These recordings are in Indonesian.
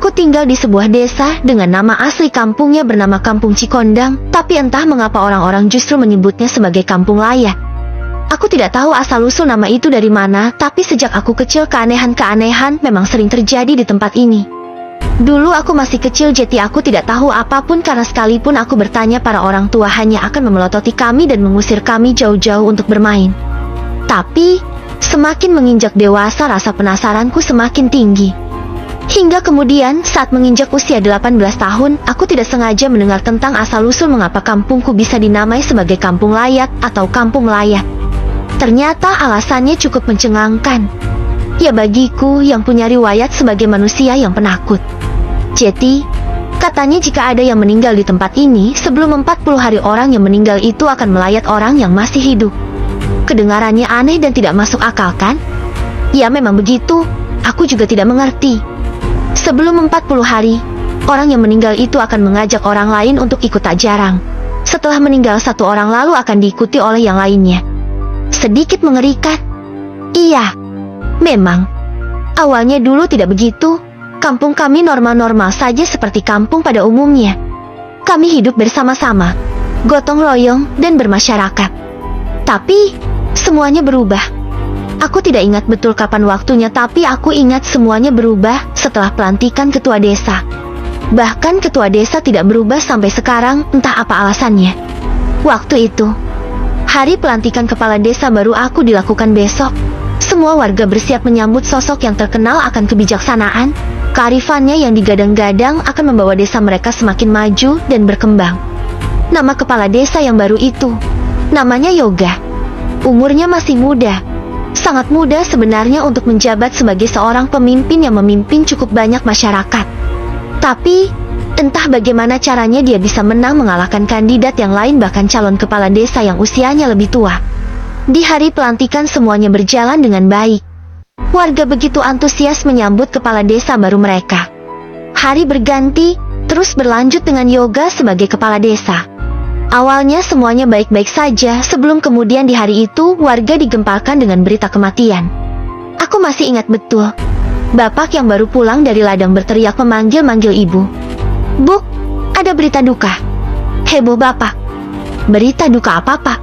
Aku tinggal di sebuah desa dengan nama asli kampungnya bernama Kampung Cikondang, tapi entah mengapa orang-orang justru menyebutnya sebagai Kampung Layak. Aku tidak tahu asal-usul nama itu dari mana, tapi sejak aku kecil keanehan-keanehan memang sering terjadi di tempat ini. Dulu aku masih kecil, jadi aku tidak tahu apapun karena sekalipun aku bertanya, para orang tua hanya akan memelototi kami dan mengusir kami jauh-jauh untuk bermain. Tapi, semakin menginjak dewasa rasa penasaranku semakin tinggi. Hingga kemudian saat menginjak usia 18 tahun, aku tidak sengaja mendengar tentang asal-usul mengapa kampungku bisa dinamai sebagai Kampung Layak atau Kampung Layak. Ternyata alasannya cukup mencengangkan. Ya bagiku yang punya riwayat sebagai manusia yang penakut. Jadi, katanya jika ada yang meninggal di tempat ini, sebelum 40 hari orang yang meninggal itu akan melayat orang yang masih hidup. Kedengarannya aneh dan tidak masuk akal, kan? Ya memang begitu, aku juga tidak mengerti. Sebelum 40 hari, orang yang meninggal itu akan mengajak orang lain untuk ikut tak jarang. Setelah meninggal satu orang lalu akan diikuti oleh yang lainnya. Sedikit mengerikan. Iya, memang. Awalnya dulu tidak begitu. Kampung kami normal-normal saja seperti kampung pada umumnya. Kami hidup bersama-sama, gotong royong dan bermasyarakat. Tapi, semuanya berubah. Aku tidak ingat betul kapan waktunya, tapi aku ingat semuanya berubah setelah pelantikan ketua desa. Bahkan ketua desa tidak berubah sampai sekarang, entah apa alasannya. Waktu itu, hari pelantikan kepala desa baru aku dilakukan besok. Semua warga bersiap menyambut sosok yang terkenal akan kebijaksanaan, kearifannya yang digadang-gadang akan membawa desa mereka semakin maju dan berkembang. Nama kepala desa yang baru itu, namanya Yoga. Umurnya masih muda. Sangat muda sebenarnya untuk menjabat sebagai seorang pemimpin yang memimpin cukup banyak masyarakat. Tapi, entah bagaimana caranya dia bisa menang mengalahkan kandidat yang lain, bahkan calon kepala desa yang usianya lebih tua. Di hari pelantikan semuanya berjalan dengan baik. Warga begitu antusias menyambut kepala desa baru mereka. Hari berganti, terus berlanjut dengan Yoga sebagai kepala desa. Awalnya semuanya baik-baik saja, sebelum kemudian di hari itu warga digemparkan dengan berita kematian. Aku masih ingat betul. Bapak yang baru pulang dari ladang berteriak memanggil-manggil ibu. "Bu, ada berita duka." "Heboh Bapak." "Berita duka apa Pak?"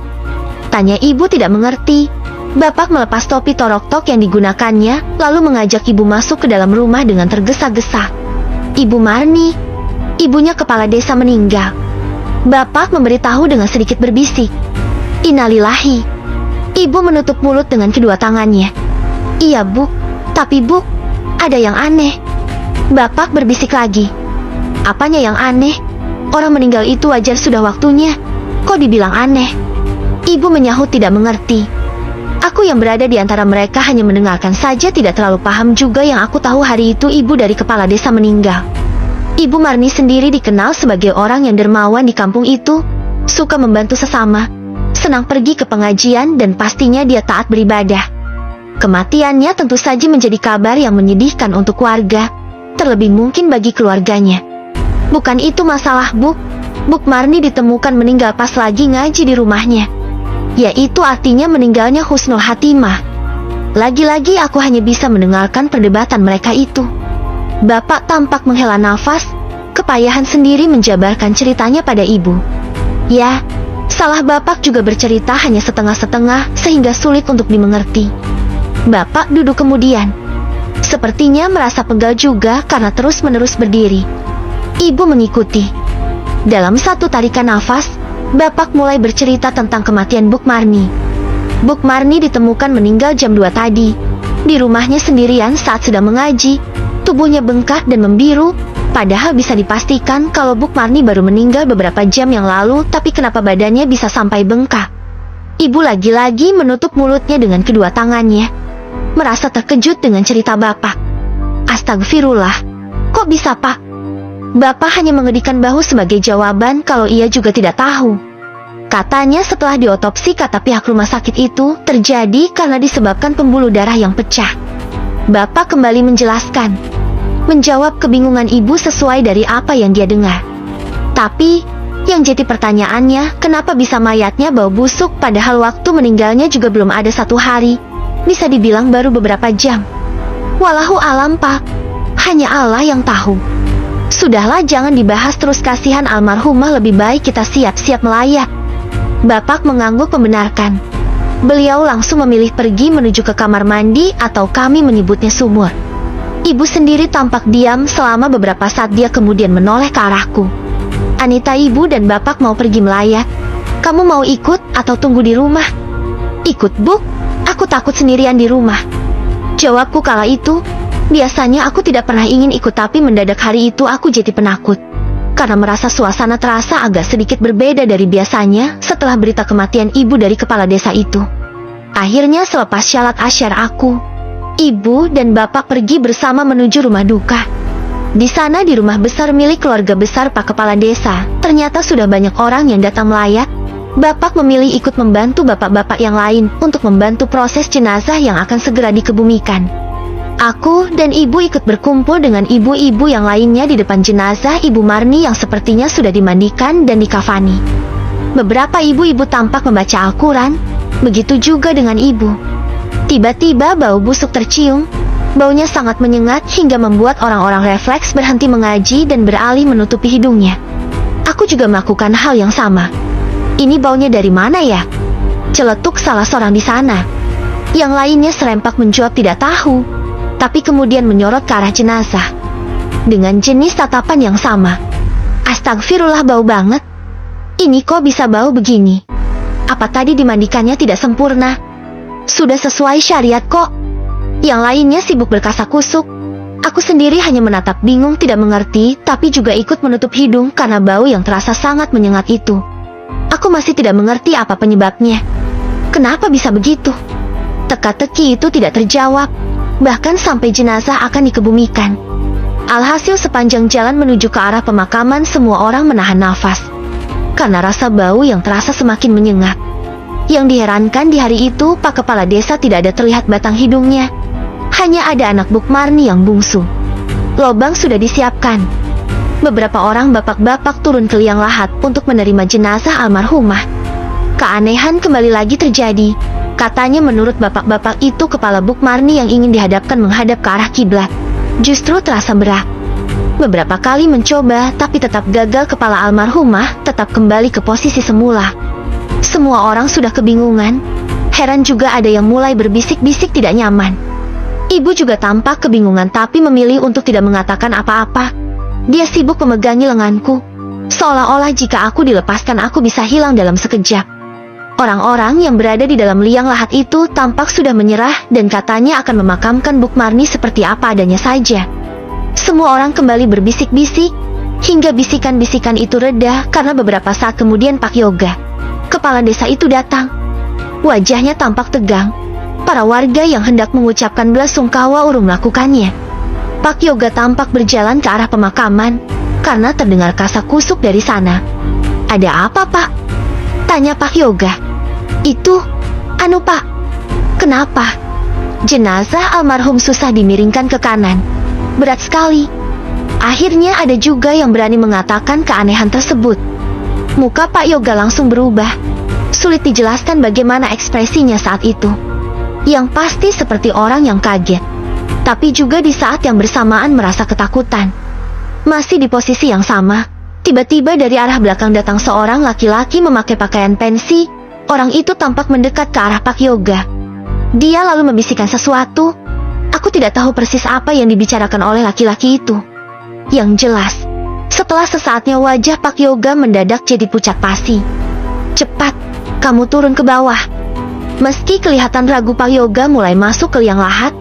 tanya ibu tidak mengerti. Bapak melepas topi torok-tok yang digunakannya, lalu mengajak ibu masuk ke dalam rumah dengan tergesa-gesa. "Ibu Marni, ibunya kepala desa meninggal." Bapak memberitahu dengan sedikit berbisik. "Innalillahi." Ibu menutup mulut dengan kedua tangannya. "Iya Bu, tapi Bu, ada yang aneh." Bapak berbisik lagi. "Apanya yang aneh? Orang meninggal itu wajar, sudah waktunya. Kok dibilang aneh?" Ibu menyahut tidak mengerti. Aku yang berada di antara mereka hanya mendengarkan saja, tidak terlalu paham juga. Yang aku tahu hari itu ibu dari kepala desa meninggal. Ibu Marni sendiri dikenal sebagai orang yang dermawan di kampung itu, suka membantu sesama, senang pergi ke pengajian, dan pastinya dia taat beribadah. Kematiannya tentu saja menjadi kabar yang menyedihkan untuk warga, terlebih mungkin bagi keluarganya. Bukan itu masalah Bu. Bu Marni ditemukan meninggal pas lagi ngaji di rumahnya. Yaitu artinya meninggalnya husnul khatimah. Lagi-lagi aku hanya bisa mendengarkan perdebatan mereka itu. Bapak tampak menghela nafas, kepayahan sendiri menjabarkan ceritanya pada ibu. Ya, salah Bapak juga bercerita hanya setengah-setengah sehingga sulit untuk dimengerti. Bapak duduk kemudian. Sepertinya merasa pegal juga karena terus-menerus berdiri. Ibu mengikuti. Dalam satu tarikan nafas, Bapak mulai bercerita tentang kematian Bu Marni. Bu Marni ditemukan meninggal jam 2 tadi. Di rumahnya sendirian saat sedang mengaji. Tubuhnya bengkak dan membiru, padahal bisa dipastikan kalau Bu Marni baru meninggal beberapa jam yang lalu, tapi kenapa badannya bisa sampai bengkak? Ibu lagi-lagi menutup mulutnya dengan kedua tangannya, merasa terkejut dengan cerita Bapak. "Astagfirullah, kok bisa Pak?" Bapak hanya mengedihkan bahu sebagai jawaban kalau ia juga tidak tahu. Katanya setelah diotopsi, kata pihak rumah sakit itu terjadi karena disebabkan pembuluh darah yang pecah. Bapak kembali menjelaskan, menjawab kebingungan ibu sesuai dari apa yang dia dengar. Tapi, yang jadi pertanyaannya, kenapa bisa mayatnya bau busuk padahal waktu meninggalnya juga belum ada 1 hari? Bisa dibilang baru beberapa jam. Wallahu alam Pak, hanya Allah yang tahu. Sudahlah, jangan dibahas terus, kasihan almarhumah, lebih baik kita siap-siap melayat. Bapak mengangguk membenarkan. Beliau langsung memilih pergi menuju ke kamar mandi atau kami menyebutnya sumur. Ibu sendiri tampak diam selama beberapa saat, dia kemudian menoleh ke arahku. Anita, ibu dan bapak mau pergi melayat. Kamu mau ikut atau tunggu di rumah? Ikut, Bu. Aku takut sendirian di rumah, jawabku kala itu. Biasanya aku tidak pernah ingin ikut, tapi mendadak hari itu aku jadi penakut. Karena merasa suasana terasa agak sedikit berbeda dari biasanya setelah berita kematian ibu dari kepala desa itu. Akhirnya selepas syalat asyar, aku, ibu dan bapak pergi bersama menuju rumah duka. Di sana, di rumah besar milik keluarga besar Pak Kepala Desa, ternyata sudah banyak orang yang datang melayat. Bapak memilih ikut membantu bapak-bapak yang lain untuk membantu proses jenazah yang akan segera dikebumikan. Aku dan ibu ikut berkumpul dengan ibu-ibu yang lainnya di depan jenazah Ibu Marni yang sepertinya sudah dimandikan dan dikafani. Beberapa ibu-ibu tampak membaca Al-Quran, begitu juga dengan ibu. Tiba-tiba bau busuk tercium. Baunya sangat menyengat hingga membuat orang-orang refleks berhenti mengaji dan beralih menutupi hidungnya. Aku juga melakukan hal yang sama. Ini baunya dari mana ya? Celetuk salah seorang di sana. Yang lainnya serempak menjawab tidak tahu, tapi kemudian menyorot ke arah jenazah dengan jenis tatapan yang sama. Astagfirullah, bau banget. Ini kok bisa bau begini? Apa tadi dimandikannya tidak sempurna? Sudah sesuai syariat kok. Yang lainnya sibuk berkasakusuk. Aku sendiri hanya menatap bingung, tidak mengerti, tapi juga ikut menutup hidung karena bau yang terasa sangat menyengat itu. Aku masih tidak mengerti apa penyebabnya. Kenapa bisa begitu? Teka-teki itu tidak terjawab, bahkan sampai jenazah akan dikebumikan. Alhasil sepanjang jalan menuju ke arah pemakaman, semua orang menahan nafas karena rasa bau yang terasa semakin menyengat. Yang diherankan, di hari itu Pak Kepala Desa tidak ada terlihat batang hidungnya. Hanya ada anak Buk Marni yang bungsu. Lobang sudah disiapkan. Beberapa orang bapak-bapak turun ke liang lahat untuk menerima jenazah almarhumah. Keanehan kembali lagi terjadi. Katanya menurut bapak-bapak itu, kepala Buk Marni yang ingin dihadapkan menghadap ke arah kiblat justru terasa berat. Beberapa kali mencoba, tapi tetap gagal. Kepala almarhumah tetap kembali ke posisi semula. Semua orang sudah kebingungan. Heran juga ada yang mulai berbisik-bisik tidak nyaman. Ibu juga tampak kebingungan, tapi memilih untuk tidak mengatakan apa-apa. Dia sibuk memegangi lenganku, seolah-olah jika aku dilepaskan aku bisa hilang dalam sekejap. Orang-orang yang berada di dalam liang lahat itu tampak sudah menyerah dan katanya akan memakamkan Buk Marni seperti apa adanya saja. Semua orang kembali berbisik-bisik, hingga bisikan-bisikan itu reda karena beberapa saat kemudian Pak Yoga, kepala desa itu datang. Wajahnya tampak tegang. Para warga yang hendak mengucapkan belasungkawa urung melakukannya. Pak Yoga tampak berjalan ke arah pemakaman karena terdengar kasakusuk dari sana. Ada apa, Pak? Tanya Pak Yoga. Itu, Pak. Kenapa? Jenazah almarhum susah dimiringkan ke kanan. Berat sekali. Akhirnya ada juga yang berani mengatakan keanehan tersebut. Muka Pak Yoga langsung berubah. Sulit dijelaskan bagaimana ekspresinya saat itu. Yang pasti seperti orang yang kaget, tapi juga di saat yang bersamaan merasa ketakutan. Masih di posisi yang sama, tiba-tiba dari arah belakang datang seorang laki-laki memakai pakaian pensi. Orang itu tampak mendekat ke arah Pak Yoga. Dia lalu membisikkan sesuatu. Aku tidak tahu persis apa yang dibicarakan oleh laki-laki itu. Yang jelas, setelah sesaatnya wajah Pak Yoga mendadak jadi pucat pasi. Cepat, kamu turun ke bawah. Meski kelihatan ragu, Pak Yoga mulai masuk ke liang lahat.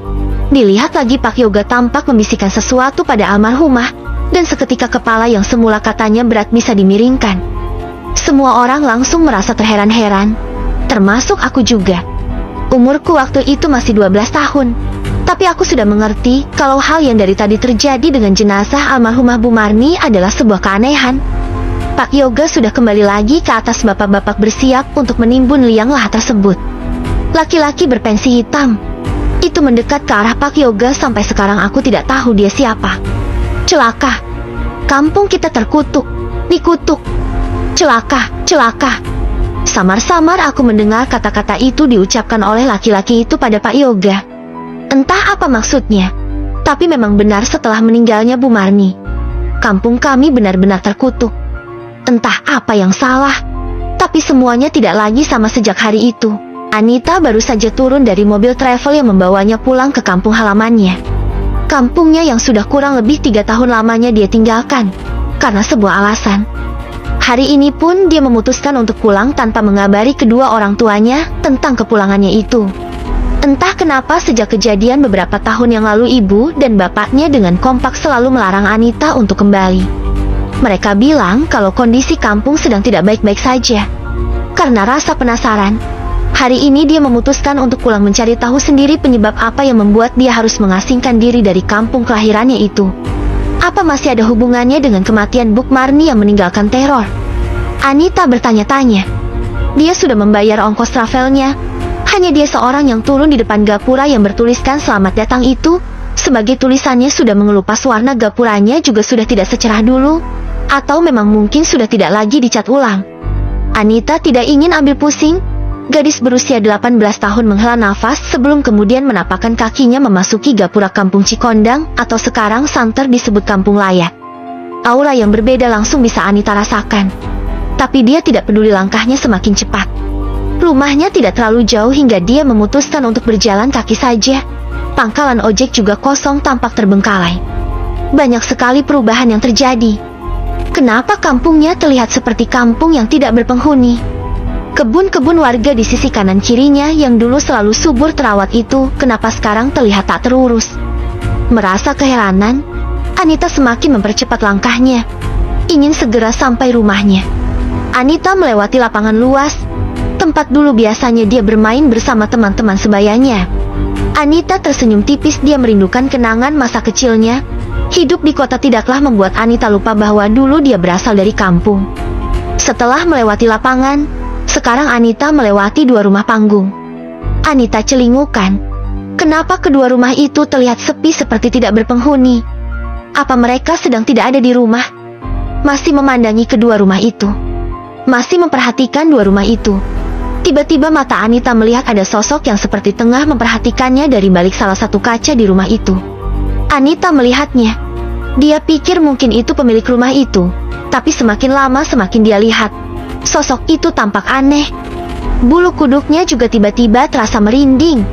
Dilihat lagi, Pak Yoga tampak membisikkan sesuatu pada almarhumah, dan seketika kepala yang semula katanya berat bisa dimiringkan. Semua orang langsung merasa terheran-heran, termasuk aku juga. Umurku waktu itu masih 12 tahun, tapi aku sudah mengerti kalau hal yang dari tadi terjadi dengan jenazah almarhumah Bu Marni adalah sebuah keanehan. Pak Yoga sudah kembali lagi ke atas, bapak-bapak bersiap untuk menimbun liang lahat tersebut. Laki-laki berpensi hitam itu mendekat ke arah Pak Yoga. Sampai sekarang aku tidak tahu dia siapa. Celaka, kampung kita terkutuk, dikutuk. Celaka, celaka. Samar-samar aku mendengar kata-kata itu diucapkan oleh laki-laki itu pada Pak Yoga. Entah apa maksudnya, tapi memang benar setelah meninggalnya Bu Marni, Kampung kami benar-benar terkutuk. Entah apa yang salah, tapi semuanya tidak lagi sama sejak hari itu. Anita baru saja turun dari mobil travel yang membawanya pulang ke kampung halamannya. Kampungnya yang sudah kurang lebih 3 tahun lamanya dia tinggalkan, karena sebuah alasan. Hari ini pun dia memutuskan untuk pulang tanpa mengabari kedua orang tuanya tentang kepulangannya itu. Entah kenapa sejak kejadian beberapa tahun yang lalu ibu dan bapaknya dengan kompak selalu melarang Anita untuk kembali. Mereka bilang kalau kondisi kampung sedang tidak baik-baik saja. Karena rasa penasaran, hari ini dia memutuskan untuk pulang mencari tahu sendiri penyebab apa yang membuat dia harus mengasingkan diri dari kampung kelahirannya itu. Apa masih ada hubungannya dengan kematian Buk Marni yang meninggalkan teror? Anita bertanya-tanya. Dia sudah membayar ongkos travelnya. Hanya dia seorang yang turun di depan gapura yang bertuliskan selamat datang itu. Sebagai tulisannya sudah mengelupas, warna gapuranya juga sudah tidak secerah dulu. Atau memang mungkin sudah tidak lagi dicat ulang. Anita tidak ingin ambil pusing. Gadis berusia 18 tahun menghela nafas sebelum kemudian menapakkan kakinya memasuki gapura kampung Cikondang, atau sekarang santer disebut Kampung Layak. Aura yang berbeda langsung bisa Anita rasakan. Tapi dia tidak peduli, langkahnya semakin cepat. Rumahnya tidak terlalu jauh hingga dia memutuskan untuk berjalan kaki saja. Pangkalan ojek juga kosong, tampak terbengkalai. Banyak sekali perubahan yang terjadi. Kenapa kampungnya terlihat seperti kampung yang tidak berpenghuni? Kebun-kebun warga di sisi kanan kirinya yang dulu selalu subur terawat itu, kenapa sekarang terlihat tak terurus? Merasa keheranan, Anita semakin mempercepat langkahnya. Ingin segera sampai rumahnya. Anita melewati lapangan luas, tempat dulu biasanya dia bermain bersama teman-teman sebayanya. Anita tersenyum tipis, dia merindukan kenangan masa kecilnya. Hidup di kota tidaklah membuat Anita lupa bahwa dulu dia berasal dari kampung. Setelah melewati lapangan, sekarang Anita melewati 2 rumah panggung. Anita celingukan. Kenapa kedua rumah itu terlihat sepi seperti tidak berpenghuni? Apa mereka sedang tidak ada di rumah? Masih memandangi kedua rumah itu. Masih memperhatikan 2 rumah itu. Tiba-tiba mata Anita melihat ada sosok yang seperti tengah memperhatikannya dari balik salah satu kaca di rumah itu. Anita melihatnya. Dia pikir mungkin itu pemilik rumah itu. Tapi semakin lama semakin dia lihat, sosok itu tampak aneh. Bulu kuduknya juga tiba-tiba terasa merinding.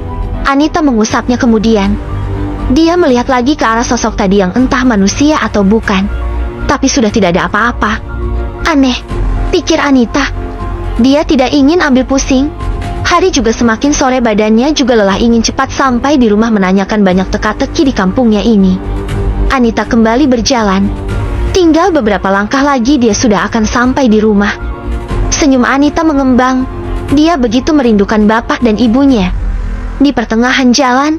Anita mengusapnya kemudian. Dia melihat lagi ke arah sosok tadi yang entah manusia atau bukan. Tapi sudah tidak ada apa-apa. Aneh, pikir Anita. Dia tidak ingin ambil pusing. Hari juga semakin sore, badannya juga lelah, ingin cepat sampai di rumah menanyakan banyak teka-teki di kampungnya ini. Anita kembali berjalan. Tinggal beberapa langkah lagi dia sudah akan sampai di rumah. Senyum Anita mengembang. Dia begitu merindukan bapak dan ibunya. Di pertengahan jalan,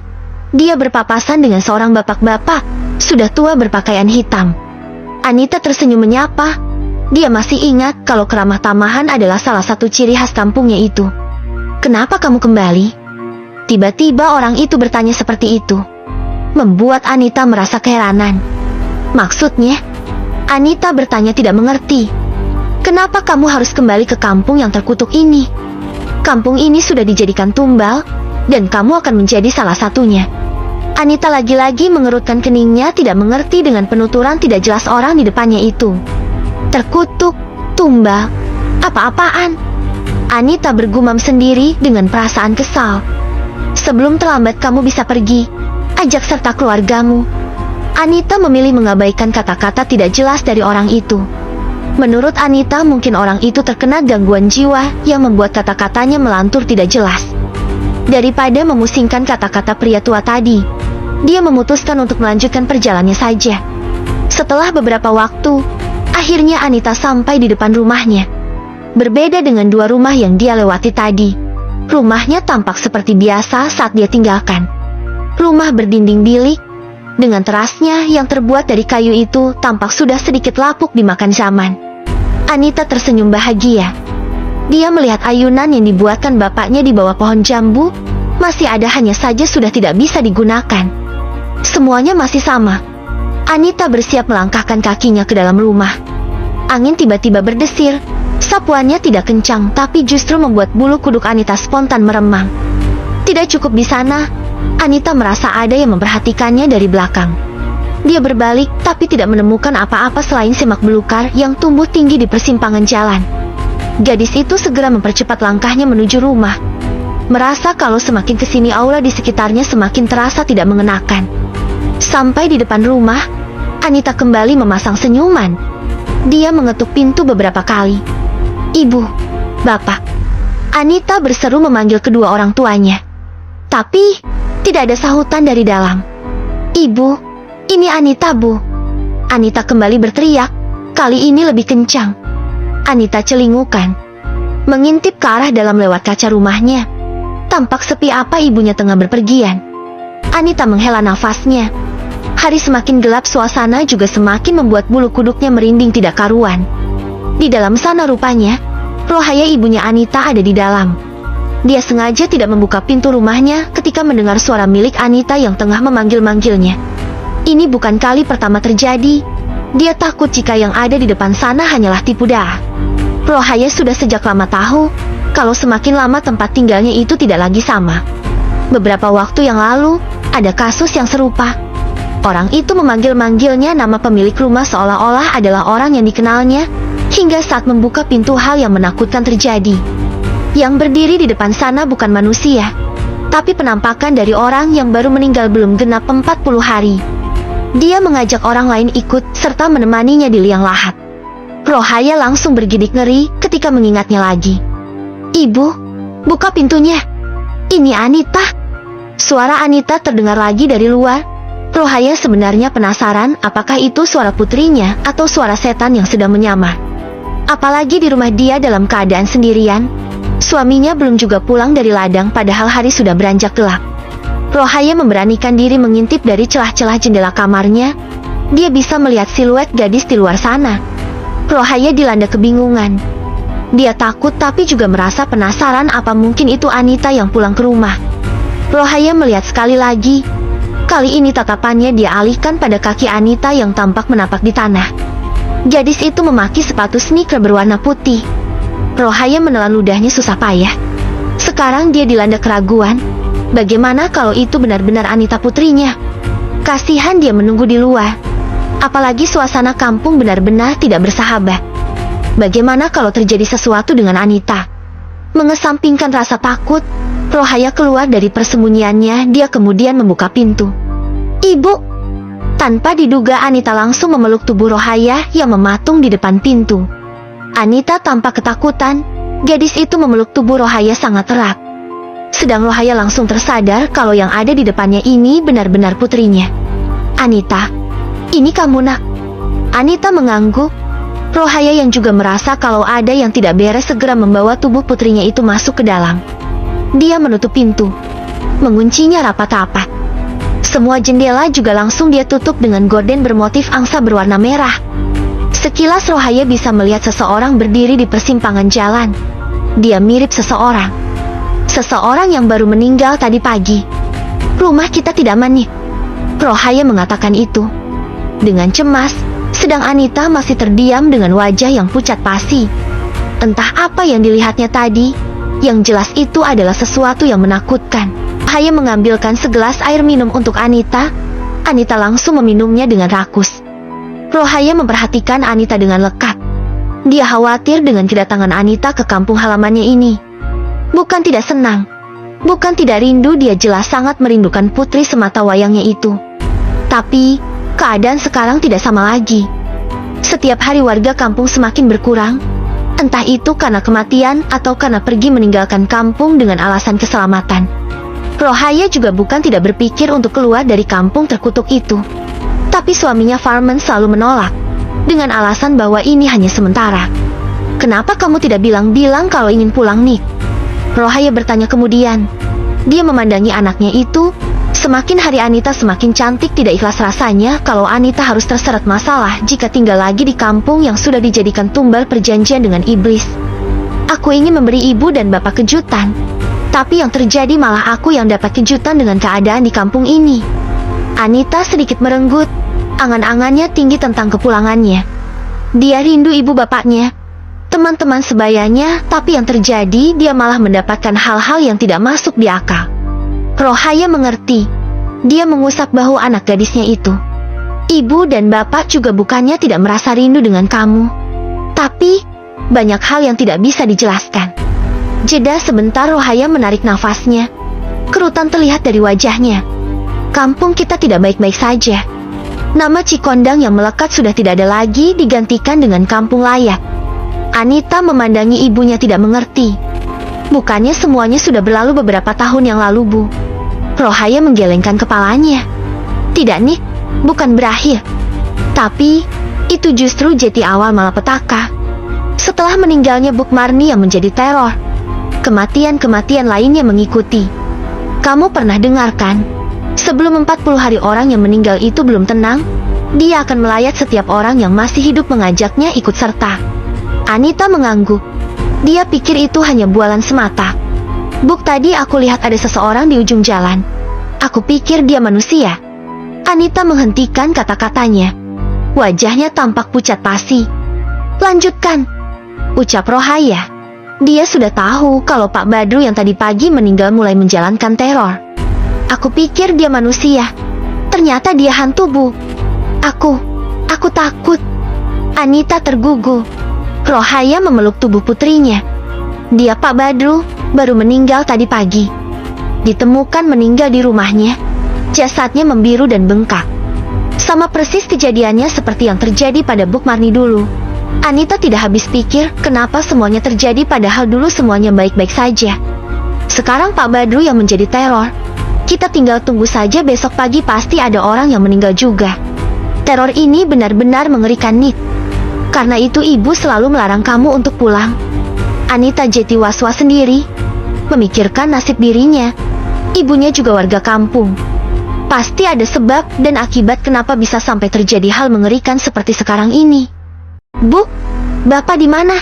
dia berpapasan dengan seorang bapak-bapak, sudah tua berpakaian hitam. Anita tersenyum menyapa. Dia masih ingat kalau keramah tamahan adalah salah satu ciri khas kampungnya itu. Kenapa kamu kembali? Tiba-tiba orang itu bertanya seperti itu. Membuat Anita merasa keheranan. Maksudnya? Anita bertanya tidak mengerti. Kenapa kamu harus kembali ke kampung yang terkutuk ini? Kampung ini sudah dijadikan tumbal, dan kamu akan menjadi salah satunya. Anita lagi-lagi mengerutkan keningnya, tidak mengerti dengan penuturan tidak jelas orang di depannya itu. Terkutuk, tumbal, apa-apaan? Anita bergumam sendiri dengan perasaan kesal. Sebelum terlambat kamu bisa pergi. Ajak serta keluargamu. Anita memilih mengabaikan kata-kata tidak jelas dari orang itu. Menurut Anita mungkin orang itu terkena gangguan jiwa yang membuat kata-katanya melantur tidak jelas. Daripada memusingkan kata-kata pria tua tadi, dia memutuskan untuk melanjutkan perjalanannya saja. Setelah beberapa waktu, akhirnya Anita sampai di depan rumahnya. Berbeda dengan 2 rumah yang dia lewati tadi, rumahnya tampak seperti biasa saat dia tinggalkan. Rumah berdinding bilik, dengan terasnya yang terbuat dari kayu itu tampak sudah sedikit lapuk dimakan zaman. Anita tersenyum bahagia. Dia melihat ayunan yang dibuatkan bapaknya di bawah pohon jambu, masih ada, hanya saja sudah tidak bisa digunakan. Semuanya masih sama. Anita bersiap melangkahkan kakinya ke dalam rumah. Angin tiba-tiba berdesir. Sapuannya tidak kencang, tapi justru membuat bulu kuduk Anita spontan meremang. Tidak cukup di sana, Anita merasa ada yang memperhatikannya dari belakang. Dia berbalik tapi tidak menemukan apa-apa selain semak belukar yang tumbuh tinggi di persimpangan jalan. Gadis itu segera mempercepat langkahnya menuju rumah. Merasa kalau semakin kesini aura di sekitarnya semakin terasa tidak mengenakan. Sampai di depan rumah, Anita kembali memasang senyuman. Dia mengetuk pintu beberapa kali. "Ibu, Bapak." Anita berseru memanggil kedua orang tuanya. Tapi, tidak ada sahutan dari dalam. "Ibu, ini Anita, Bu." Anita kembali berteriak, kali ini lebih kencang. Anita celingukan, mengintip ke arah dalam lewat kaca rumahnya. Tampak sepi apa ibunya tengah berpergian. Anita menghela nafasnya. Hari semakin gelap, suasana juga semakin membuat bulu kuduknya merinding tidak karuan. Di dalam sana rupanya, Rohaya ibunya Anita ada di dalam. Dia sengaja tidak membuka pintu rumahnya ketika mendengar suara milik Anita yang tengah memanggil-manggilnya. Ini bukan kali pertama terjadi. Dia takut jika yang ada di depan sana hanyalah tipu daya. Rohaya sudah sejak lama tahu kalau semakin lama tempat tinggalnya itu tidak lagi sama. Beberapa waktu yang lalu, ada kasus yang serupa. Orang itu memanggil-manggilnya nama pemilik rumah seolah-olah adalah orang yang dikenalnya, hingga saat membuka pintu hal yang menakutkan terjadi. Yang berdiri di depan sana bukan manusia, tapi penampakan dari orang yang baru meninggal belum genap 40 hari. Dia mengajak orang lain ikut, serta menemaninya di liang lahat. Rohaya langsung bergidik ngeri ketika mengingatnya lagi. "Ibu, buka pintunya. Ini Anita." Suara Anita terdengar lagi dari luar. Rohaya sebenarnya penasaran apakah itu suara putrinya atau suara setan yang sedang menyamar. Apalagi di rumah dia dalam keadaan sendirian. Suaminya belum juga pulang dari ladang padahal hari sudah beranjak gelap. Rohaya memberanikan diri mengintip dari celah-celah jendela kamarnya. Dia bisa melihat siluet gadis di luar sana. Rohaya dilanda kebingungan. Dia takut tapi juga merasa penasaran apa mungkin itu Anita yang pulang ke rumah. Rohaya melihat sekali lagi. Kali ini tatapannya dia alihkan pada kaki Anita yang tampak menapak di tanah. Gadis itu memakai sepatu sneaker berwarna putih. Rohaya menelan ludahnya susah payah. Sekarang dia dilanda keraguan. Bagaimana kalau itu benar-benar Anita putrinya? Kasihan dia menunggu di luar. Apalagi suasana kampung benar-benar tidak bersahabat. Bagaimana kalau terjadi sesuatu dengan Anita? Mengesampingkan rasa takut, Rohaya keluar dari persembunyiannya. Dia kemudian membuka pintu. "Ibu!" Tanpa diduga Anita langsung memeluk tubuh Rohaya yang mematung di depan pintu. Anita tampak ketakutan. Gadis itu memeluk tubuh Rohaya sangat erat. Sedang Rohaya langsung tersadar kalau yang ada di depannya ini benar-benar putrinya. "Anita, ini kamu, Nak." Anita mengangguk. Rohaya yang juga merasa kalau ada yang tidak beres segera membawa tubuh putrinya itu masuk ke dalam. Dia menutup pintu, menguncinya rapat-rapat. Semua jendela juga langsung dia tutup dengan gorden bermotif angsa berwarna merah. Sekilas Rohaya bisa melihat seseorang berdiri di persimpangan jalan. Dia mirip seseorang yang baru meninggal tadi pagi. "Rumah kita tidak aman nih." Rohaya mengatakan itu dengan cemas, sedang Anita masih terdiam dengan wajah yang pucat pasi. Entah apa yang dilihatnya tadi, yang jelas itu adalah sesuatu yang menakutkan. Rohaya mengambilkan segelas air minum untuk Anita. Anita langsung meminumnya dengan rakus. Rohaya memperhatikan Anita dengan lekat. Dia khawatir dengan kedatangan Anita ke kampung halamannya ini. Bukan tidak senang, bukan tidak rindu, dia jelas sangat merindukan putri semata wayangnya itu. Tapi, keadaan sekarang tidak sama lagi. Setiap hari warga kampung semakin berkurang. Entah itu karena kematian atau karena pergi meninggalkan kampung dengan alasan keselamatan. Rohaya juga bukan tidak berpikir untuk keluar dari kampung terkutuk itu. Tapi suaminya Farman selalu menolak, dengan alasan bahwa ini hanya sementara. "Kenapa kamu tidak bilang-bilang kalau ingin pulang, Nick?" Rohaya bertanya kemudian. Dia memandangi anaknya itu. Semakin hari Anita semakin cantik. Tidak ikhlas rasanya kalau Anita harus terseret masalah jika tinggal lagi di kampung yang sudah dijadikan tumbal perjanjian dengan iblis. "Aku ingin memberi ibu dan bapak kejutan. Tapi yang terjadi malah aku yang dapat kejutan dengan keadaan di kampung ini." Anita sedikit merenggut. Angan-angannya tinggi tentang kepulangannya. Dia rindu ibu bapaknya, teman-teman sebayanya, tapi yang terjadi dia malah mendapatkan hal-hal yang tidak masuk di akal. Rohaya mengerti. Dia mengusap bahu anak gadisnya itu. Ibu dan bapak juga bukannya tidak merasa rindu dengan kamu. Tapi, banyak hal yang tidak bisa dijelaskan. Jeda sebentar, Rohaya menarik nafasnya. Kerutan terlihat dari wajahnya. Kampung kita tidak baik-baik saja. Nama Cikondang yang melekat sudah tidak ada lagi, digantikan dengan Kampung Layak. Anita memandangi ibunya tidak mengerti. Bukannya semuanya sudah berlalu beberapa tahun yang lalu, Bu? Rohaya menggelengkan kepalanya. Tidak, Nik, bukan berakhir. Tapi, itu justru jati awal malapetaka. Setelah meninggalnya Buk Marni yang menjadi teror, kematian-kematian lainnya mengikuti. Kamu pernah dengarkan? Sebelum 40 hari orang yang meninggal itu belum tenang, dia akan melayat setiap orang yang masih hidup mengajaknya ikut serta. Anita mengangguk. Dia pikir itu hanya bualan semata. Buk, tadi aku lihat ada seseorang di ujung jalan. Aku pikir dia manusia. Anita menghentikan kata-katanya. Wajahnya tampak pucat pasi. Lanjutkan, ucap Rohaya. Dia sudah tahu kalau Pak Badru yang tadi pagi meninggal mulai menjalankan teror. Aku pikir dia manusia. Ternyata dia hantu, Bu. Aku takut. Anita tergugu. Rohaya memeluk tubuh putrinya. Dia, Pak Badru, baru meninggal tadi pagi. Ditemukan meninggal di rumahnya. Jasadnya membiru dan bengkak. Sama persis kejadiannya seperti yang terjadi pada Buk Marni dulu. Anita tidak habis pikir kenapa semuanya terjadi padahal dulu semuanya baik-baik saja. Sekarang Pak Badru yang menjadi teror. Kita tinggal tunggu saja, besok pagi pasti ada orang yang meninggal juga. Teror ini benar-benar mengerikan, Nik. Karena itu ibu selalu melarang kamu untuk pulang. Anita jadi was-was sendiri, memikirkan nasib dirinya. Ibunya juga warga kampung. Pasti ada sebab dan akibat kenapa bisa sampai terjadi hal mengerikan seperti sekarang ini. Bu, bapak di mana?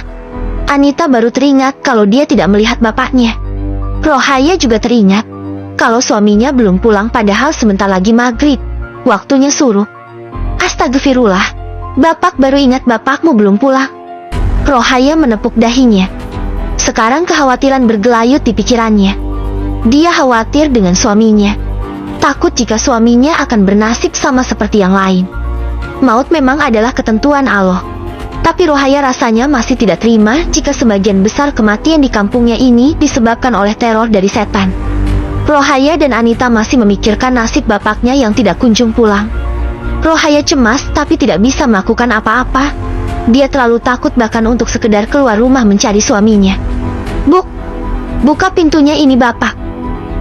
Anita baru teringat kalau dia tidak melihat bapaknya. Rohaya juga teringat kalau suaminya belum pulang padahal sebentar lagi maghrib. Waktunya suruh. Astagfirullah, bapak baru ingat bapakmu belum pulang. Rohaya menepuk dahinya. Sekarang kekhawatiran bergelayut di pikirannya. Dia khawatir dengan suaminya. Takut jika suaminya akan bernasib sama seperti yang lain. Maut memang adalah ketentuan Allah. Tapi Rohaya rasanya masih tidak terima jika sebagian besar kematian di kampungnya ini disebabkan oleh teror dari setan. Rohaya dan Anita masih memikirkan nasib bapaknya yang tidak kunjung pulang. Rohaya cemas tapi tidak bisa melakukan apa-apa. Dia terlalu takut bahkan untuk sekedar keluar rumah mencari suaminya. Buk, buka pintunya ini, bapak.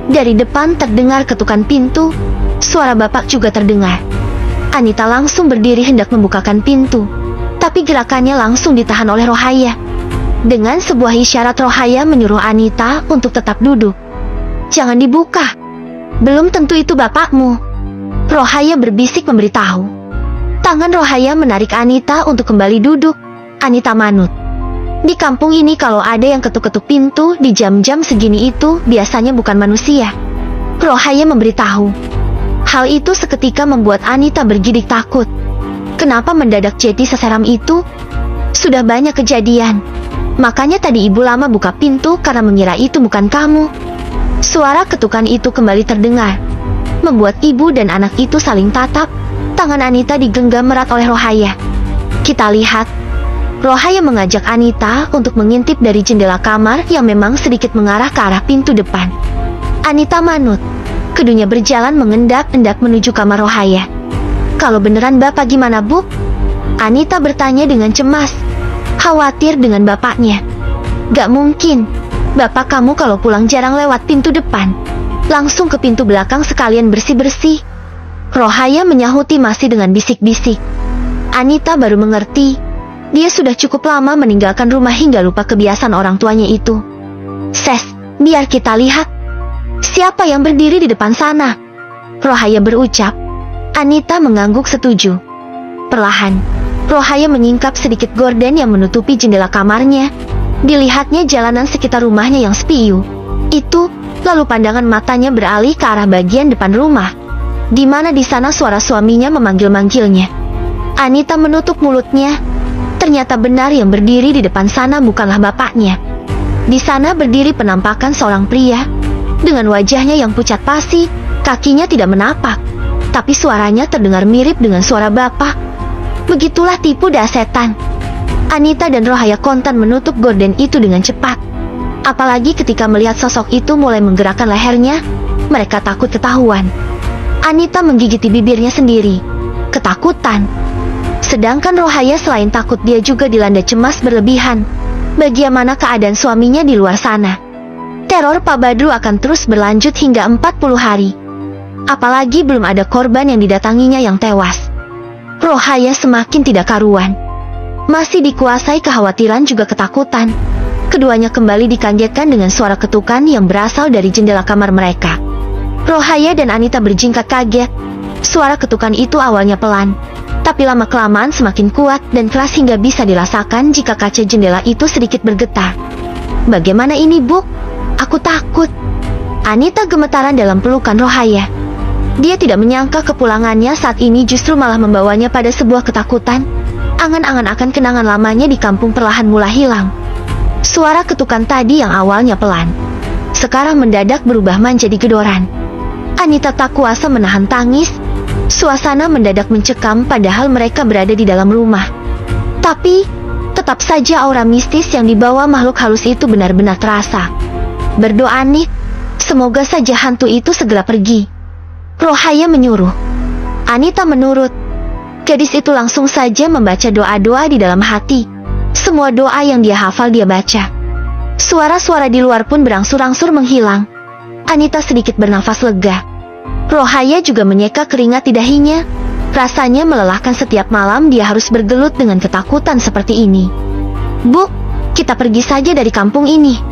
Dari depan terdengar ketukan pintu. Suara bapak juga terdengar. Anita langsung berdiri hendak membukakan pintu. Tapi gerakannya langsung ditahan oleh Rohaya. Dengan sebuah isyarat Rohaya menyuruh Anita untuk tetap duduk. Jangan dibuka. Belum tentu itu bapakmu. Rohaya berbisik memberitahu. Tangan Rohaya menarik Anita untuk kembali duduk. Anita manut. Di kampung ini kalau ada yang ketuk-ketuk pintu di jam-jam segini itu biasanya bukan manusia. Rohaya memberitahu. Hal itu seketika membuat Anita bergidik takut. Kenapa mendadak jadi seseram itu? Sudah banyak kejadian. Makanya tadi ibu lama buka pintu karena mengira itu bukan kamu. Suara ketukan itu kembali terdengar, membuat ibu dan anak itu saling tatap. Tangan Anita digenggam erat oleh Rohaya. Kita lihat. Rohaya mengajak Anita untuk mengintip dari jendela kamar yang memang sedikit mengarah ke arah pintu depan. Anita manut. Keduanya berjalan mengendap-endap menuju kamar Rohaya. Kalau beneran bapak gimana, Bu? Anita bertanya dengan cemas, khawatir dengan bapaknya. Gak mungkin. Bapak kamu kalau pulang jarang lewat pintu depan. Langsung ke pintu belakang sekalian bersih-bersih. Rohaya menyahuti masih dengan bisik-bisik. Anita baru mengerti. Dia sudah cukup lama meninggalkan rumah hingga lupa kebiasaan orang tuanya itu. Ses, biar kita lihat. Siapa yang berdiri di depan sana? Rohaya berucap. Anita mengangguk setuju. Perlahan, Rohaya menyingkap sedikit gorden yang menutupi jendela kamarnya. Dilihatnya jalanan sekitar rumahnya yang spiu. Itu, lalu pandangan matanya beralih ke arah bagian depan rumah, di mana di sana suara suaminya memanggil-manggilnya. Anita menutup mulutnya. Ternyata benar yang berdiri di depan sana bukanlah bapaknya. Di sana berdiri penampakan seorang pria, dengan wajahnya yang pucat pasi, kakinya tidak menapak, tapi suaranya terdengar mirip dengan suara bapak. Begitulah tipu daya setan. Anita dan Rohaya kontan menutup gorden itu dengan cepat. Apalagi ketika melihat sosok itu mulai menggerakkan lehernya, mereka takut ketahuan. Anita menggigiti bibirnya sendiri. Ketakutan. Sedangkan Rohaya selain takut dia juga dilanda cemas berlebihan. Bagaimana keadaan suaminya di luar sana? Teror Pak Badru akan terus berlanjut hingga 40 hari. Apalagi belum ada korban yang didatanginya yang tewas. Rohaya semakin tidak karuan. Masih dikuasai kekhawatiran juga ketakutan. Keduanya kembali dikagetkan dengan suara ketukan yang berasal dari jendela kamar mereka. Rohaya dan Anita berjingkat kaget. Suara ketukan itu awalnya pelan, tapi lama-kelamaan semakin kuat dan keras hingga bisa dirasakan jika kaca jendela itu sedikit bergetar. Bagaimana ini, Bu? Aku takut. Anita gemetaran dalam pelukan Rohaya. Dia tidak menyangka kepulangannya saat ini justru malah membawanya pada sebuah ketakutan. Angan-angan akan kenangan lamanya di kampung perlahan mulai hilang. Suara ketukan tadi yang awalnya pelan, sekarang mendadak berubah menjadi gedoran. Anita tak kuasa menahan tangis. Suasana mendadak mencekam padahal mereka berada di dalam rumah. Tapi, tetap saja aura mistis yang dibawa makhluk halus itu benar-benar terasa. Berdoa nih, semoga saja hantu itu segera pergi. Rohaya menyuruh. Anita menurut. Gadis itu langsung saja membaca doa-doa di dalam hati. Semua doa yang dia hafal dia baca. Suara-suara di luar pun berangsur-angsur menghilang. Anita sedikit bernafas lega. Rohaya juga menyeka keringat di dahinya. Rasanya melelahkan setiap malam dia harus bergelut dengan ketakutan seperti ini. Bu, kita pergi saja dari kampung ini.